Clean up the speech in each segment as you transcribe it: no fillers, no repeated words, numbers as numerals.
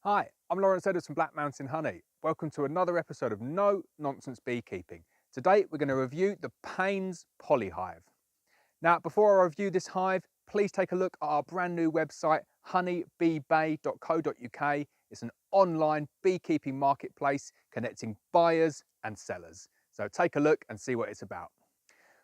Hi, I'm Lawrence Edwards from Black Mountain Honey. Welcome to another episode of No Nonsense Beekeeping. Today we're going to review the Paynes Poly Hive. Now, before I review this hive, please take a look at our brand new website, honeybeebay.co.uk. It's an online beekeeping marketplace connecting buyers and sellers. So take a look and see what it's about.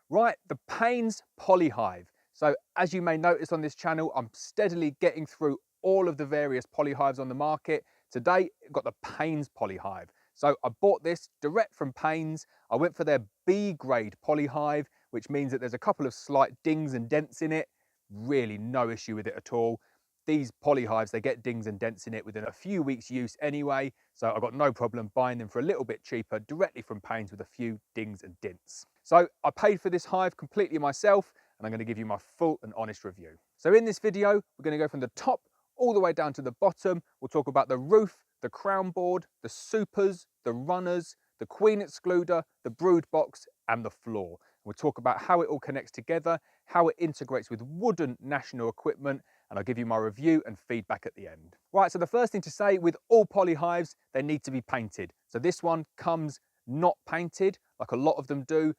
Right, the Paynes Poly Hive. So as you may notice on this channel, I'm steadily getting through all of the various polyhives on the market. Today, I've got the Paynes Poly Hive. So I bought this direct from Paynes. I went for their B grade polyhive, which means that there's a couple of slight dings and dents in it. Really no issue with it at all. These polyhives, they get dings and dents in it within a few weeks use anyway. So I've got no problem buying them for a little bit cheaper directly from Paynes with a few dings and dints. So I paid for this hive completely myself, and I'm going to give you my full and honest review. So in this video, we're going to go from the top all the way down to the bottom. We'll talk about the roof, the crown board, the supers, the runners, the queen excluder, the brood box, and the floor. We'll talk about how it all connects together, how it integrates with wooden national equipment, and I'll give you my review and feedback at the end. Right, so the first thing to say, with all polyhives, they need to be painted. So this one comes not painted, like a lot of them do.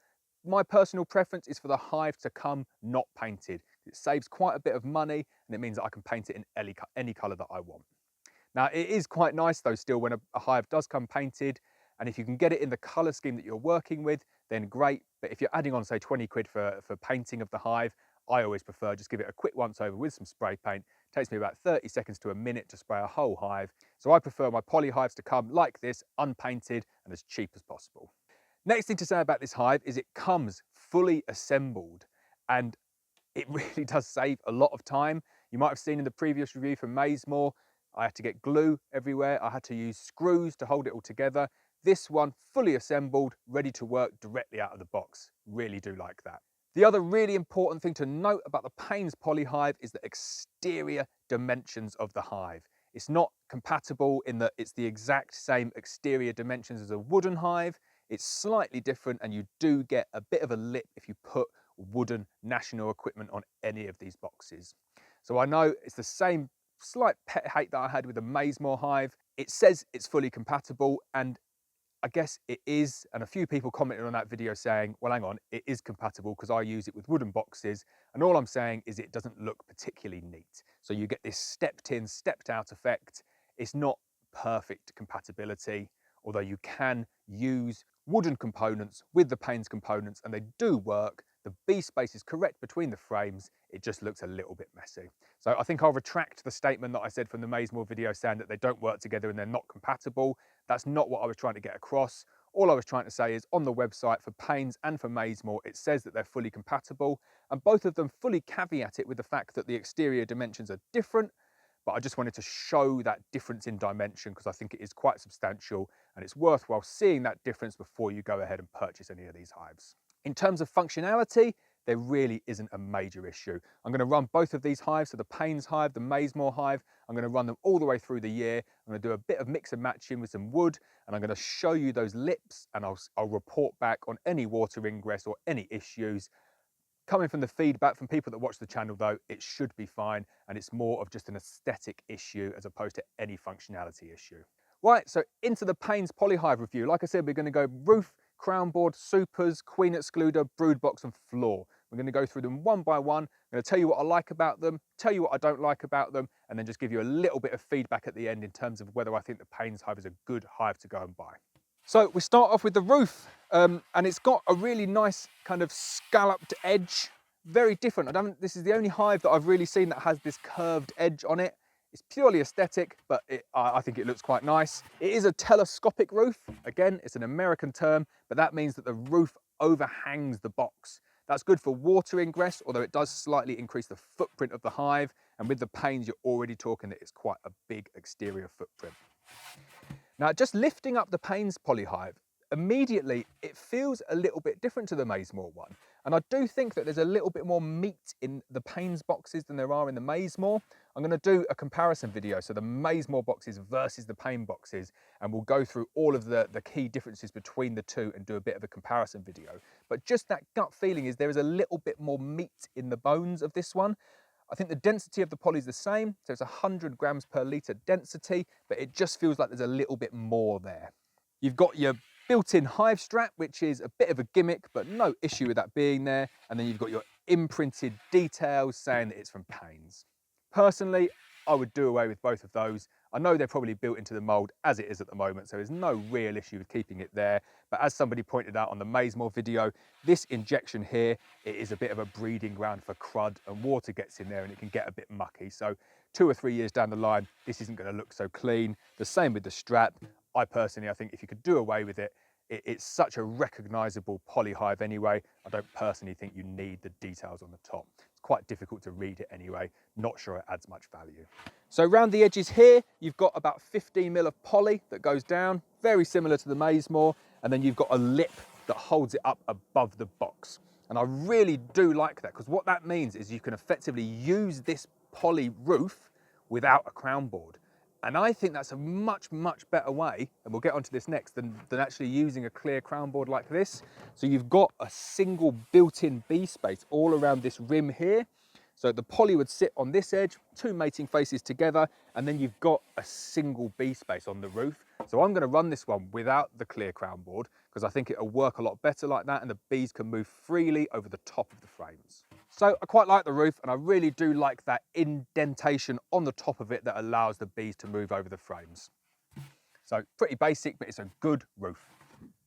My personal preference is for the hive to come not painted. It saves quite a bit of money, and it means that I can paint it in any colour that I want. Now, it is quite nice though still when a hive does come painted, and if you can get it in the colour scheme that you're working with, then great. But if you're adding on, say, 20 quid for painting of the hive, I always prefer just give it a quick once over with some spray paint. It takes me about 30 seconds to a minute to spray a whole hive. So I prefer my poly hives to come like this, unpainted and as cheap as possible. Next thing to say about this hive is it comes fully assembled, and it really does save a lot of time. You might have seen in the previous review from Maisemore, I had to get glue everywhere. I had to use screws to hold it all together. This one, fully assembled, ready to work directly out of the box. Really do like that. The other really important thing to note about the Paynes Poly Hive is the exterior dimensions of the hive. It's not compatible in that it's the exact same exterior dimensions as a wooden hive. It's slightly different, and you do get a bit of a lip if you put wooden national equipment on any of these boxes. So I know it's the same slight pet hate that I had with the Maisemore hive. It says it's fully compatible, and I guess it is, and a few people commented on that video saying, well, hang on, it is compatible because I use it with wooden boxes, and all I'm saying is it doesn't look particularly neat. So you get this stepped in, stepped out effect. It's not perfect compatibility, although you can use wooden components with the Paynes components, and they do work. The B space is correct between the frames. It just looks a little bit messy. So I think I'll retract the statement that I said from the Maisemore video saying that they don't work together and they're not compatible. That's not what I was trying to get across. All I was trying to say is on the website for Paynes and for Maisemore, it says that they're fully compatible, and both of them fully caveat it with the fact that the exterior dimensions are different. But I just wanted to show that difference in dimension because I think it is quite substantial, and it's worthwhile seeing that difference before you go ahead and purchase any of these hives. In terms of functionality, there really isn't a major issue. I'm going to run both of these hives, so the Paynes hive, the Maisemore hive. I'm going to run them all the way through the year. I'm going to do a bit of mix and matching with some wood, and I'm going to show you those lips, and I'll report back on any water ingress or any issues. Coming from the feedback from people that watch the channel though, it should be fine, and it's more of just an aesthetic issue as opposed to any functionality issue. Right, so into the Paynes Poly Hive review. Like I said, we're going to go roof, crown board, supers, queen excluder, brood box and floor. We're going to go through them one by one. I'm going to tell you what I like about them, tell you what I don't like about them, and then just give you a little bit of feedback at the end in terms of whether I think the Paynes hive is a good hive to go and buy. So we start off with the roof, and it's got a really nice kind of scalloped edge, very different. This is the only hive that I've really seen that has this curved edge on it. It's purely aesthetic, but I think it looks quite nice. It is a telescopic roof. Again, it's an American term, but that means that the roof overhangs the box. That's good for water ingress, although it does slightly increase the footprint of the hive. And with the Paynes, you're already talking that it's quite a big exterior footprint. Now, just lifting up the Paynes Poly Hive, immediately it feels a little bit different to the Maisemore one. And I do think that there's a little bit more meat in the Paynes boxes than there are in the Maisemore. I'm going to do a comparison video, so the Maisemore boxes versus the Paynes boxes, and we'll go through all of the key differences between the two and do a bit of a comparison video. But just that gut feeling is there is a little bit more meat in the bones of this one. I think the density of the poly is the same, so it's 100 grams per litre density, but it just feels like there's a little bit more there. You've got your built-in hive strap, which is a bit of a gimmick, but no issue with that being there. And then you've got your imprinted details saying that it's from Paynes. Personally, I would do away with both of those. I know they're probably built into the mould as it is at the moment, so there's no real issue with keeping it there. But as somebody pointed out on the Mazemore video, this injection here, it is a bit of a breeding ground for crud, and water gets in there and it can get a bit mucky. So 2 or 3 years down the line, this isn't going to look so clean. The same with the strap. I think if you could do away with it, it's such a recognisable poly hive anyway. I don't personally think you need the details on the top. It's quite difficult to read it anyway. Not sure it adds much value. So around the edges here, you've got about 15 mil of poly that goes down, very similar to the Mazemore, and then you've got a lip that holds it up above the box. And I really do like that, because what that means is you can effectively use this poly roof without a crown board. And I think that's a much, much better way, and we'll get onto this next, than actually using a clear crown board like this. So you've got a single built-in bee space all around this rim here. So the poly would sit on this edge, 2 mating faces together, and then you've got a single bee space on the roof. So I'm going to run this one without the clear crown board, because I think it'll work a lot better like that, and the bees can move freely over the top of the frames. So I quite like the roof, and I really do like that indentation on the top of it that allows the bees to move over the frames. So pretty basic, but it's a good roof.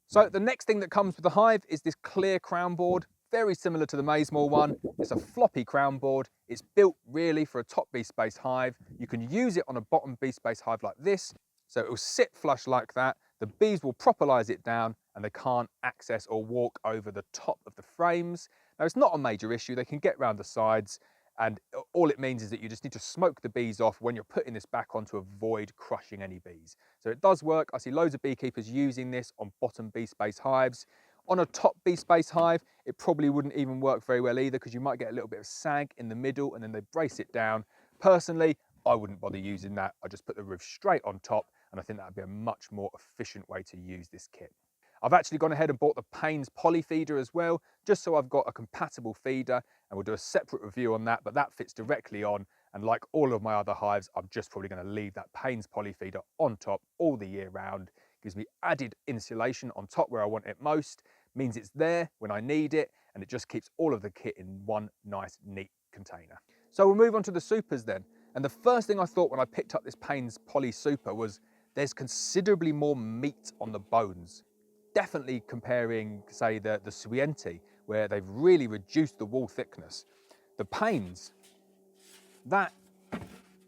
So the next thing that comes with the hive is this clear crown board, very similar to the Mazemore one. It's a floppy crown board. It's built really for a top bee space hive. You can use it on a bottom bee space hive like this, so it will sit flush like that. The bees will propolize it down and they can't access or walk over the top of the frames. Now, it's not a major issue. They can get round the sides, and all it means is that you just need to smoke the bees off when you're putting this back on to avoid crushing any bees. So it does work. I see loads of beekeepers using this on bottom bee space hives. On a top bee space hive, it probably wouldn't even work very well either, because you might get a little bit of sag in the middle and then they brace it down. Personally, I wouldn't bother using that. I just put the roof straight on top, and I think that would be a much more efficient way to use this kit. I've actually gone ahead and bought the Paynes Poly feeder as well, just so I've got a compatible feeder, and we'll do a separate review on that, but that fits directly on. And like all of my other hives, I'm just probably going to leave that Paynes Poly feeder on top all the year round. Gives me added insulation on top where I want it most, means it's there when I need it, and it just keeps all of the kit in one nice, neat container. So we'll move on to the supers then. And the first thing I thought when I picked up this Paynes Poly Super was there's considerably more meat on the bones. Definitely comparing, say, the Suienti, where they've really reduced the wall thickness. The Paynes, that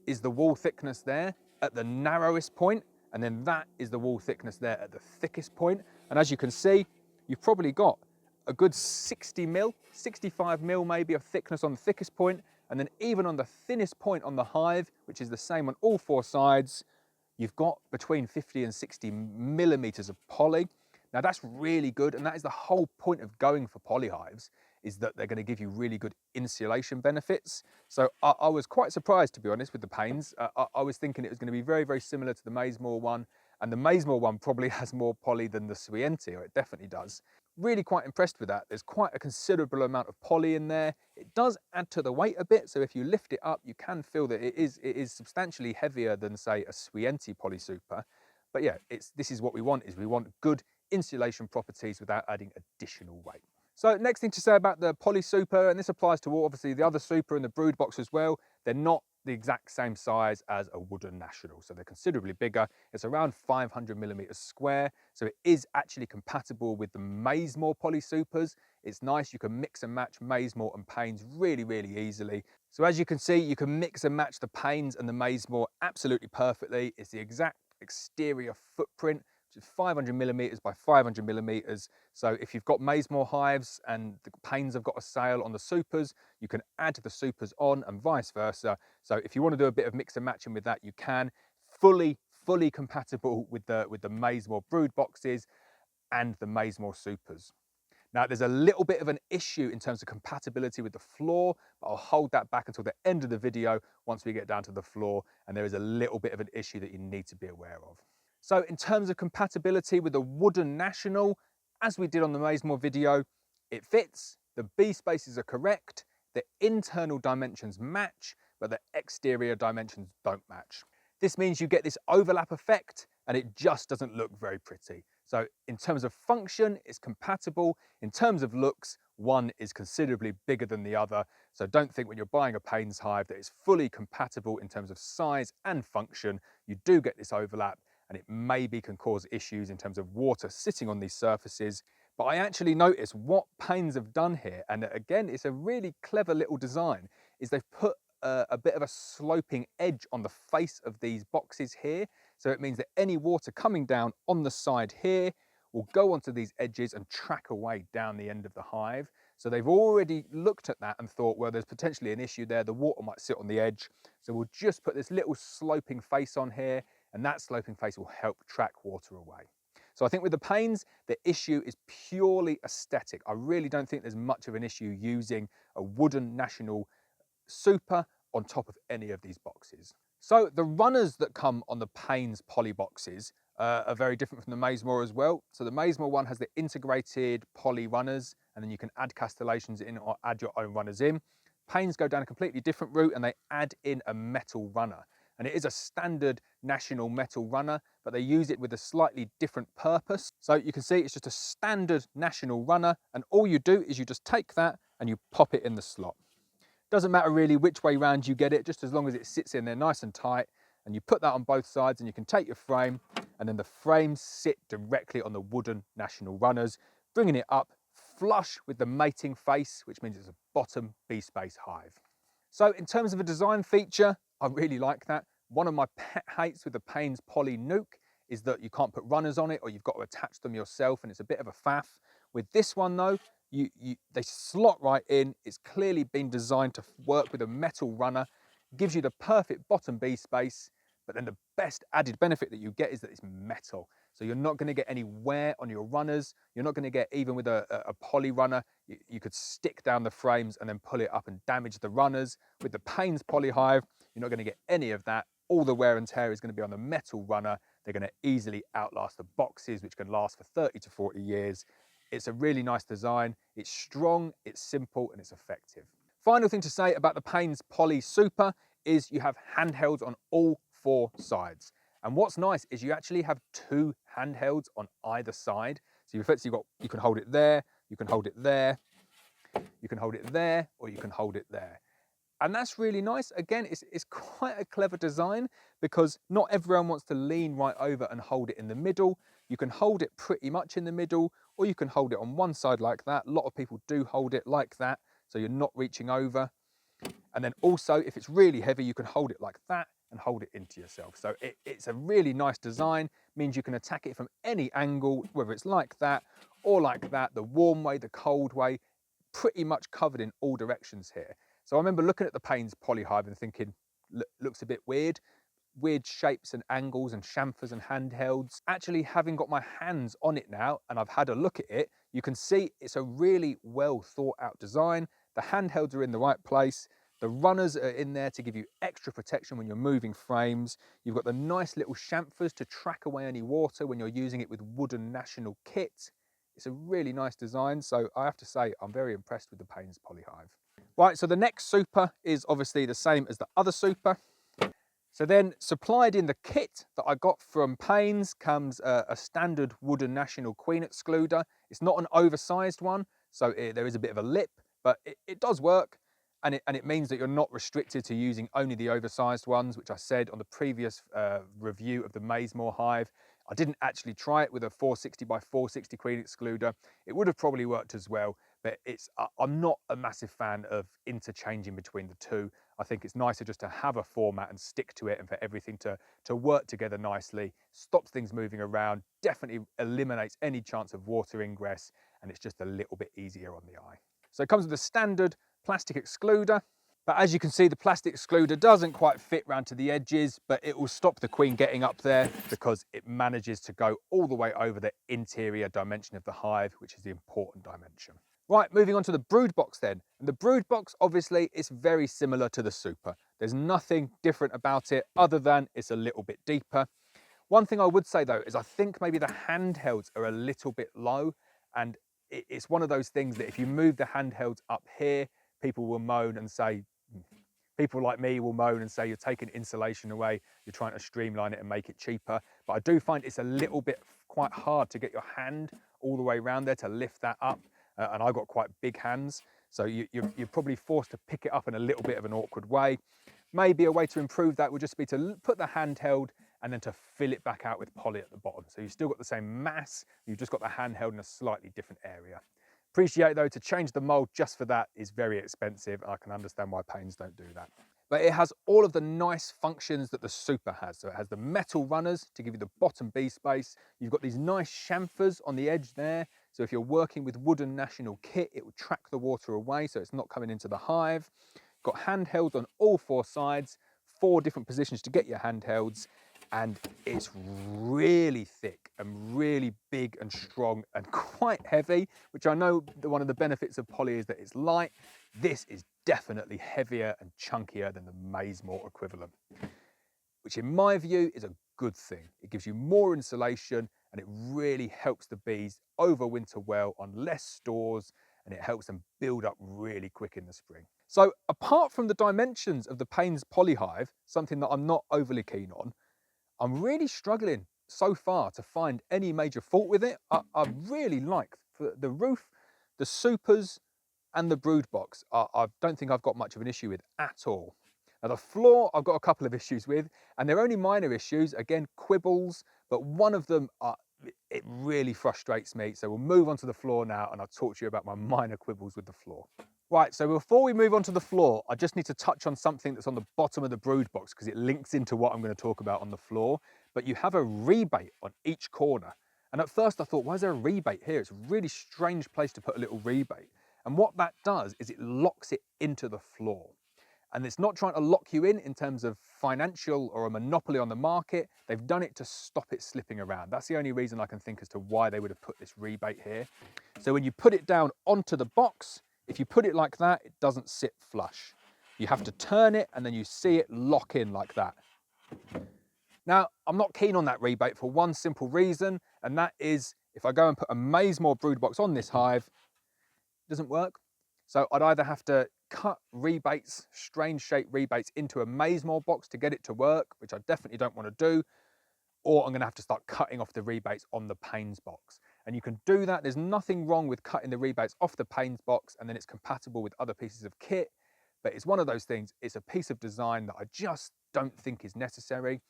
is the wall thickness there at the narrowest point, and then that is the wall thickness there at the thickest point. And as you can see, you've probably got a good 60 mil, 65 mil maybe of thickness on the thickest point, and then even on the thinnest point on the hive, which is the same on all 4 sides, you've got between 50 and 60 millimeters of poly. Now that's really good, and that is the whole point of going for polyhives, is that they're going to give you really good insulation benefits. So I was quite surprised, to be honest, with the Paynes. I was thinking it was going to be very, very similar to the Mazemore one, and the Mazemore one probably has more poly than the Suienti, or it definitely does. Really quite impressed with that. There's quite a considerable amount of poly in there. It does add to the weight a bit, so if you lift it up, you can feel that it is substantially heavier than, say, a Suienti Poly Super. But yeah, this is what we want, is we want good insulation properties without adding additional weight. So next thing to say about the Poly Super, and this applies to obviously the other Super and the brood box as well, they're not the exact same size as a wooden national, so they're considerably bigger. It's around 500 millimeters square, so it is actually compatible with the Mazemore Poly Supers. It's nice, you can mix and match Mazemore and Paynes really, really easily. So as you can see, you can mix and match the Paynes and the Mazemore absolutely perfectly. It's the exact exterior footprint, which is 500 millimeters by 500 millimeters. So if you've got Mazemore hives and the Paynes have got a sale on the Supers, you can add the Supers on and vice versa. So if you want to do a bit of mix and matching with that, you can. Fully compatible with the Mazemore brood boxes and the Mazemore Supers. Now, there's a little bit of an issue in terms of compatibility with the floor, but I'll hold that back until the end of the video once we get down to the floor, and there is a little bit of an issue that you need to be aware of. So in terms of compatibility with the wooden national, as we did on the Mazemore video, it fits, the bee spaces are correct, the internal dimensions match, but the exterior dimensions don't match. This means you get this overlap effect and it just doesn't look very pretty. So in terms of function, it's compatible. In terms of looks, one is considerably bigger than the other. So don't think when you're buying a Paynes hive that it's fully compatible in terms of size and function. You do get this overlap, and it maybe can cause issues in terms of water sitting on these surfaces. But I actually noticed what Paynes have done here, and again, it's a really clever little design, is they've put a bit of a sloping edge on the face of these boxes here. So it means that any water coming down on the side here will go onto these edges and track away down the end of the hive. So they've already looked at that and thought, well, there's potentially an issue there. The water might sit on the edge. So we'll just put this little sloping face on here, and that sloping face will help track water away. So I think with the Paynes, the issue is purely aesthetic. I really don't think there's much of an issue using a wooden national super on top of any of these boxes. So the runners that come on the Paynes poly boxes are very different from the Maisemore as well. So the Maisemore one has the integrated poly runners, and then you can add castellations in or add your own runners in. Paynes go down a completely different route and they add in a metal runner. And it is a standard national metal runner, but they use it with a slightly different purpose. So you can see it's just a standard national runner, and all you do is you just take that and you pop it in the slot. Doesn't matter really which way round you get it, just as long as it sits in there nice and tight, and you put that on both sides, and you can take your frame, and then the frames sit directly on the wooden national runners, bringing it up flush with the mating face, which means it's a bottom B-space hive. So in terms of a design feature, I really like that. One of my pet hates with the Paynes Poly Nuke is that you can't put runners on it, or you've got to attach them yourself, and it's a bit of a faff. With this one though, they slot right in. It's clearly been designed to work with a metal runner, gives you the perfect bottom B space, but then the best added benefit that you get is that it's metal. So you're not going to get any wear on your runners. You're not going to get, even with a poly runner, you could stick down the frames and then pull it up and damage the runners. With the Paynes Poly Hive, you're not going to get any of that. All the wear and tear is going to be on the metal runner. They're going to easily outlast the boxes, which can last for 30 to 40 years. It's a really nice design. It's strong, it's simple, and it's effective. Final thing to say about the Paynes Poly Super is you have handhelds on all 4 sides. And what's nice is you actually have 2 handhelds on either side. So you can hold it there, you can hold it there, you can hold it there, or you can hold it there. And that's really nice. Again, it's quite a clever design, because not everyone wants to lean right over and hold it in the middle. You can hold it pretty much in the middle, or you can hold it on one side like that. A lot of people do hold it like that, so you're not reaching over. And then also, if it's really heavy, you can hold it like that and hold it into yourself. So it's a really nice design, means you can attack it from any angle, whether it's like that or like that, the warm way, the cold way, pretty much covered in all directions here. So I remember looking at the Paynes Poly Hive and thinking, looks a bit weird shapes and angles and chamfers and handhelds. Actually, having got my hands on it now and I've had a look at it, you can see it's a really well thought out design. The handhelds are in the right place. The runners are in there to give you extra protection when you're moving frames. You've got the nice little chamfers to track away any water when you're using it with wooden national kit. It's a really nice design, so I have to say I'm very impressed with the Paynes Poly Hive. Right, so the next super is obviously the same as the other super. So then supplied in the kit that I got from Paynes comes a standard wooden national queen excluder. It's not an oversized one, so there is a bit of a lip, but it does work. And it means that you're not restricted to using only the oversized ones, which I said on the previous review of the Maisemore hive. I didn't actually try it with a 460 by 460 queen excluder. It would have probably worked as well, but I'm not a massive fan of interchanging between the two. I think it's nicer just to have a format and stick to it, and for everything to work together nicely, stops things moving around, definitely eliminates any chance of water ingress, and it's just a little bit easier on the eye. So it comes with a standard plastic excluder, but as you can see, the plastic excluder doesn't quite fit round to the edges, but it will stop the queen getting up there because it manages to go all the way over the interior dimension of the hive, which is the important dimension. Right, moving on to the brood box then. And the brood box, obviously, is very similar to the super. There's nothing different about it other than it's a little bit deeper. One thing I would say though is I think maybe the handhelds are a little bit low, and it's one of those things that if you move the handhelds up here, people will moan and say, people like me will moan and say you're taking insulation away, you're trying to streamline it and make it cheaper. But I do find it's a little bit quite hard to get your hand all the way around there to lift that up. And I've got quite big hands, so you're probably forced to pick it up in a little bit of an awkward way. Maybe a way to improve that would just be to put the handheld and then to fill it back out with poly at the bottom. So you've still got the same mass, you've just got the handheld in a slightly different area. Appreciate though, to change the mold just for that is very expensive. I can understand why Paynes don't do that. But it has all of the nice functions that the Super has. So it has the metal runners to give you the bottom B space. You've got these nice chamfers on the edge there. So if you're working with wooden national kit, it will track the water away so it's not coming into the hive. Got handhelds on all four sides, 4 different positions to get your handhelds, and it's really thick and really big and strong and quite heavy, which I know one of the benefits of poly is that it's light. This is definitely heavier and chunkier than the Maisemore equivalent, which in my view is a good thing. It gives you more insulation and it really helps the bees overwinter well on less stores, and it helps them build up really quick in the spring. So apart from the dimensions of the Paynes Poly Hive, something that I'm not overly keen on, I'm really struggling so far to find any major fault with it. I really like the roof, the supers and the brood box. I don't think I've got much of an issue with at all. Now the floor I've got a couple of issues with, and they're only minor issues, again quibbles, but one of them it really frustrates me. So we'll move on to the floor now and I'll talk to you about my minor quibbles with the floor. Right, so before we move on to the floor, I just need to touch on something that's on the bottom of the brood box because it links into what I'm going to talk about on the floor. But you have a rebate on each corner. And at first I thought, why is there a rebate here? It's a really strange place to put a little rebate. And what that does is it locks it into the floor. And it's not trying to lock you in terms of financial or a monopoly on the market. They've done it to stop it slipping around. That's the only reason I can think as to why they would have put this rebate here. So when you put it down onto the box, if you put it like that, it doesn't sit flush. You have to turn it and then you see it lock in like that. Now, I'm not keen on that rebate for one simple reason, and that is if I go and put a Maisemore brood box on this hive, it doesn't work. So I'd either have to cut rebates, strange shaped rebates into a Maisemore box to get it to work, which I definitely don't want to do, or I'm going to have to start cutting off the rebates on the Paynes box. And you can do that. There's nothing wrong with cutting the rebates off the Paynes box and then it's compatible with other pieces of kit. But it's one of those things, it's a piece of design that I just don't think is necessary.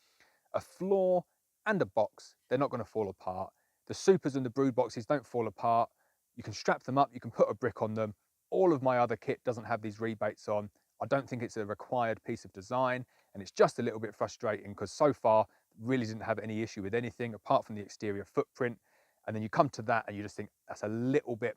A floor and a box, they're not going to fall apart. The supers and the brood boxes don't fall apart. You can strap them up, you can put a brick on them. All of my other kit doesn't have these rebates on. I don't think it's a required piece of design, and it's just a little bit frustrating because so far really didn't have any issue with anything apart from the exterior footprint. And then you come to that and you just think that's a little bit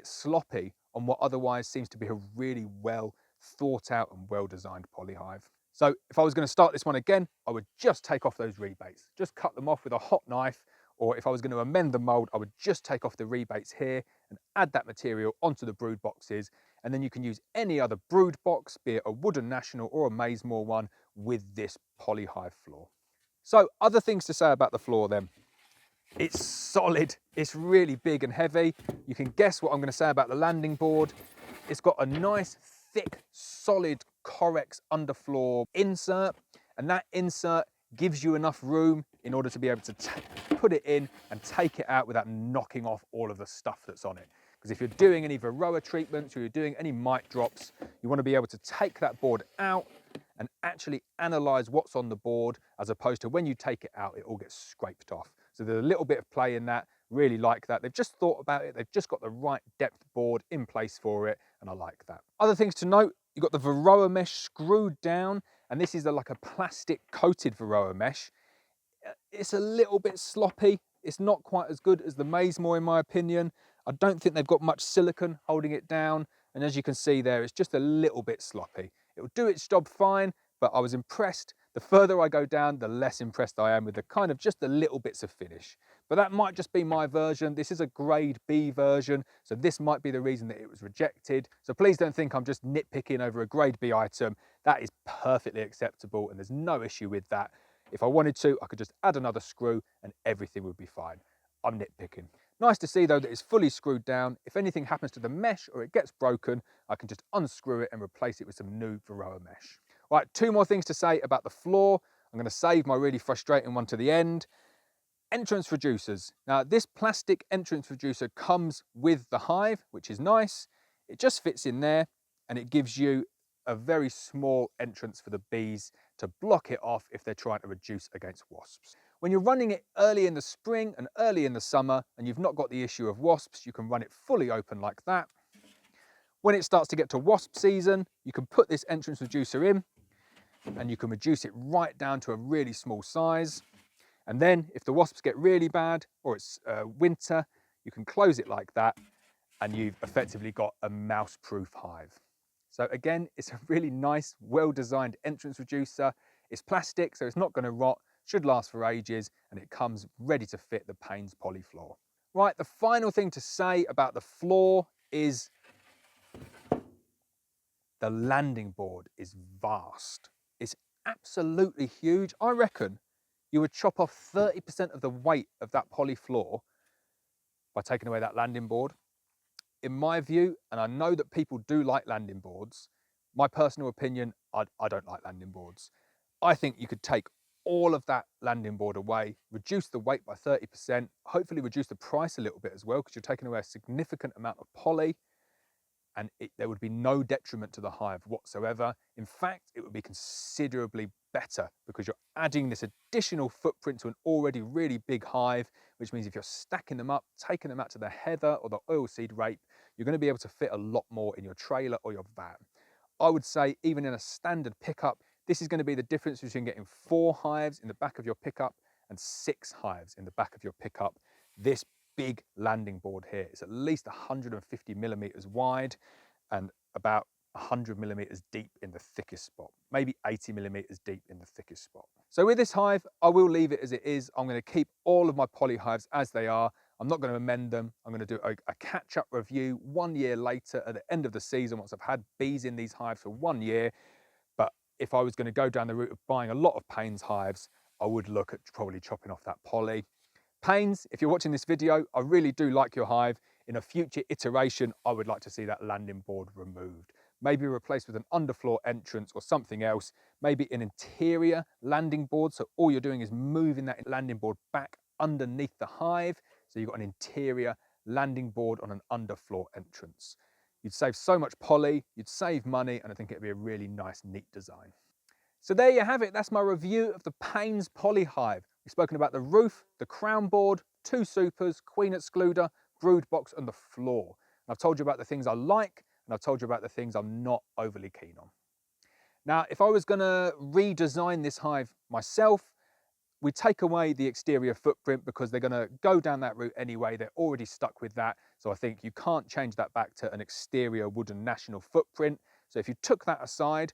sloppy on what otherwise seems to be a really well thought out and well designed polyhive. So if I was going to start this one again, I would just take off those rebates, just cut them off with a hot knife. Or if I was going to amend the mold, I would just take off the rebates here and add that material onto the brood boxes. And then you can use any other brood box, be it a wooden national or a Maisemore one, with this polyhive floor. So other things to say about the floor then. It's solid, it's really big and heavy. You can guess what I'm going to say about the landing board. It's got a nice, thick, solid Corex underfloor insert, and that insert gives you enough room in order to be able to put it in and take it out without knocking off all of the stuff that's on it. Because if you're doing any Varroa treatments or you're doing any mite drops, you want to be able to take that board out and actually analyze what's on the board, as opposed to when you take it out, it all gets scraped off. So there's a little bit of play in that, really like that. They've just thought about it, they've just got the right depth board in place for it, and I like that. Other things to note, you've got the Varroa mesh screwed down, and this is like a plastic coated Varroa mesh. It's a little bit sloppy. It's not quite as good as the Maisemore in my opinion. I don't think they've got much silicone holding it down. And as you can see there, it's just a little bit sloppy. It'll do its job fine, but I was impressed. The further I go down, the less impressed I am with the kind of just the little bits of finish. But that might just be my version. This is a grade B version, so this might be the reason that it was rejected. So please don't think I'm just nitpicking over a grade B item. That is perfectly acceptable and there's no issue with that. If I wanted to, I could just add another screw and everything would be fine. I'm nitpicking. Nice to see though that it's fully screwed down. If anything happens to the mesh or it gets broken, I can just unscrew it and replace it with some new Varroa mesh. Right, two more things to say about the floor. I'm going to save my really frustrating one to the end. Entrance reducers. Now this plastic entrance reducer comes with the hive, which is nice. It just fits in there and it gives you a very small entrance for the bees to block it off if they're trying to reduce against wasps. When you're running it early in the spring and early in the summer and you've not got the issue of wasps, you can run it fully open like that. When it starts to get to wasp season, you can put this entrance reducer in and you can reduce it right down to a really small size. And then if the wasps get really bad or it's winter, you can close it like that and you've effectively got a mouse-proof hive. So again, it's a really nice, well-designed entrance reducer. It's plastic, so it's not going to rot, should last for ages, and it comes ready to fit the Paynes Poly floor. Right, the final thing to say about the floor is the landing board is vast. It's absolutely huge. I reckon you would chop off 30% of the weight of that poly floor by taking away that landing board. In my view, and I know that people do like landing boards, my personal opinion, I don't like landing boards. I think you could take all of that landing board away, reduce the weight by 30%, hopefully reduce the price a little bit as well, because you're taking away a significant amount of poly, and there would be no detriment to the hive whatsoever. In fact, it would be considerably better because you're adding this additional footprint to an already really big hive, which means if you're stacking them up, taking them out to the heather or the oilseed rape, you're going to be able to fit a lot more in your trailer or your van. I would say even in a standard pickup, this is going to be the difference between getting 4 hives in the back of your pickup and 6 hives in the back of your pickup. This big landing board here is at least 150 millimeters wide and about 100 millimeters deep in the thickest spot, maybe 80 millimeters deep in the thickest spot. So with this hive, I will leave it as it is. I'm going to keep all of my poly hives as they are. I'm not going to amend them. I'm going to do a catch-up review 1 year later at the end of the season once I've had bees in these hives for 1 year. But if I was going to go down the route of buying a lot of Paynes hives, I would look at probably chopping off that poly. Paynes, if you're watching this video, I really do like your hive. In a future iteration, I would like to see that landing board removed. Maybe replaced with an underfloor entrance or something else. Maybe an interior landing board, so all you're doing is moving that landing board back underneath the hive. So you've got an interior landing board on an underfloor entrance. You'd save so much poly, you'd save money, and I think it'd be a really nice, neat design. So there you have it. That's my review of the Paynes Poly Hive. We've spoken about the roof, the crown board, 2 supers, queen excluder, brood box, and the floor. And I've told you about the things I like, and I've told you about the things I'm not overly keen on. Now, if I was going to redesign this hive myself, we take away the exterior footprint because they're going to go down that route anyway. They're already stuck with that. So I think you can't change that back to an exterior wooden national footprint. So if you took that aside,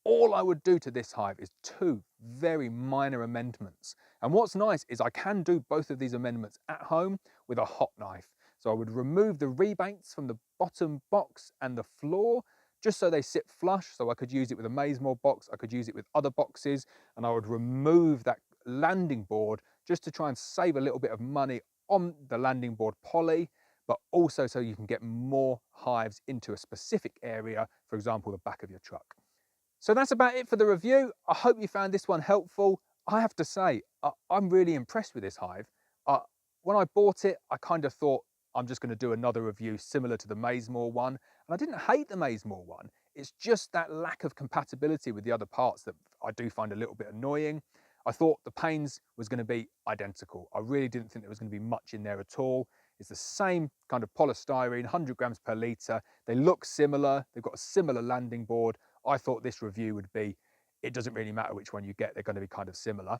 all I would do to this hive is 2 very minor amendments. And what's nice is I can do both of these amendments at home with a hot knife. So I would remove the rebates from the bottom box and the floor, just so they sit flush. So I could use it with a Mazemore box, I could use it with other boxes, and I would remove that landing board just to try and save a little bit of money on the landing board poly, but also so you can get more hives into a specific area, for example, the back of your truck. So that's about it for the review. I hope you found this one helpful. I have to say, I'm really impressed with this hive. When I bought it, I kind of thought I'm just going to do another review similar to the Mazemore one. And I didn't hate the Mazemore one. It's just that lack of compatibility with the other parts that I do find a little bit annoying. I thought the Paynes was going to be identical. I really didn't think there was going to be much in there at all. It's the same kind of polystyrene, 100 grams per litre. They look similar. They've got a similar landing board. I thought this review would be, it doesn't really matter which one you get, they're going to be kind of similar.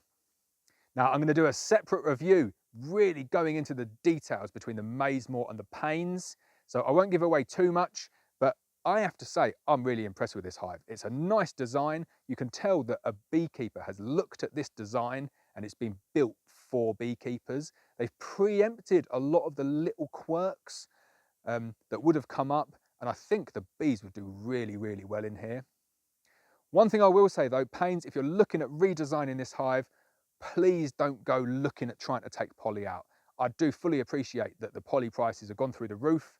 Now I'm going to do a separate review, really going into the details between the Mazemore and the Paynes. So I won't give away too much, but I have to say, I'm really impressed with this hive. It's a nice design. You can tell that a beekeeper has looked at this design and it's been built for beekeepers. They've preempted a lot of the little quirks that would have come up, and I think the bees would do really, really well in here. One thing I will say though, Paynes, if you're looking at redesigning this hive, please don't go looking at trying to take poly out. I do fully appreciate that the poly prices have gone through the roof.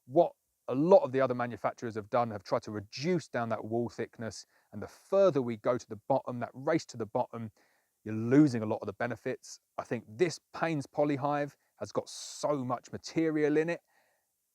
What a lot of the other manufacturers have done have tried to reduce down that wall thickness, and the further we go to the bottom, that race to the bottom, you're losing a lot of the benefits. I think this Paynes Poly Hive has got so much material in it,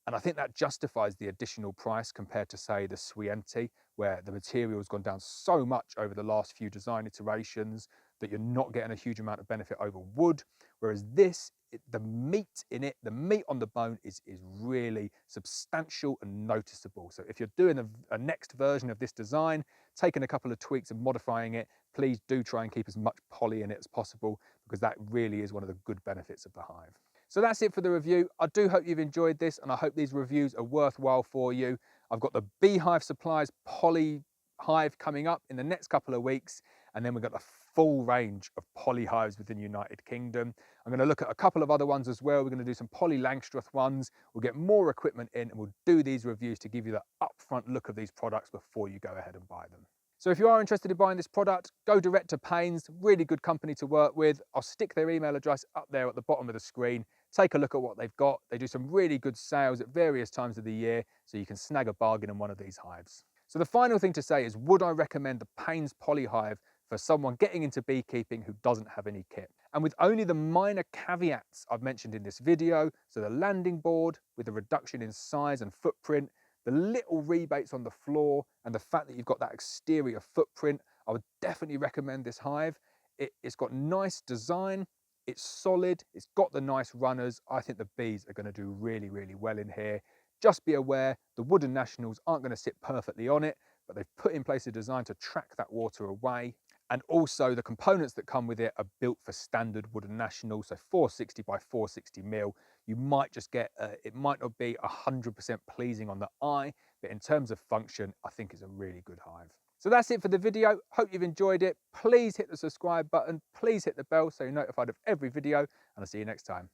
and I think that justifies the additional price compared to, say, the Swienti, where the material has gone down so much over the last few design iterations that you're not getting a huge amount of benefit over wood. Whereas this, the meat in it, the meat on the bone is really substantial and noticeable. So if you're doing a next version of this design, taking a couple of tweaks and modifying it, please do try and keep as much poly in it as possible, because that really is one of the good benefits of the hive. So that's it for the review. I do hope you've enjoyed this, and I hope these reviews are worthwhile for you. I've got the Beehive Supplies Poly Hive coming up in the next couple of weeks, and then we've got the full range of poly hives within the United Kingdom. I'm going to look at a couple of other ones as well. We're going to do some poly Langstroth ones. We'll get more equipment in, and we'll do these reviews to give you the upfront look of these products before you go ahead and buy them. So if you are interested in buying this product, go direct to Paynes, really good company to work with. I'll stick their email address up there at the bottom of the screen. Take a look at what they've got. They do some really good sales at various times of the year, so you can snag a bargain on one of these hives. So the final thing to say is, would I recommend the Paynes Poly Hive for someone getting into beekeeping who doesn't have any kit? And with only the minor caveats I've mentioned in this video, so the landing board with a reduction in size and footprint, the little rebates on the floor, and the fact that you've got that exterior footprint, I would definitely recommend this hive. It's got nice design, it's solid, it's got the nice runners. I think the bees are going to do really, really well in here. Just be aware, the wooden nationals aren't going to sit perfectly on it, but they've put in place a design to track that water away. And also the components that come with it are built for standard wooden nationals, so 460 by 460 mil. You might just get, it might not be 100% pleasing on the eye, but in terms of function, I think it's a really good hive. So that's it for the video. Hope you've enjoyed it. Please hit the subscribe button. Please hit the bell so you're notified of every video, and I'll see you next time.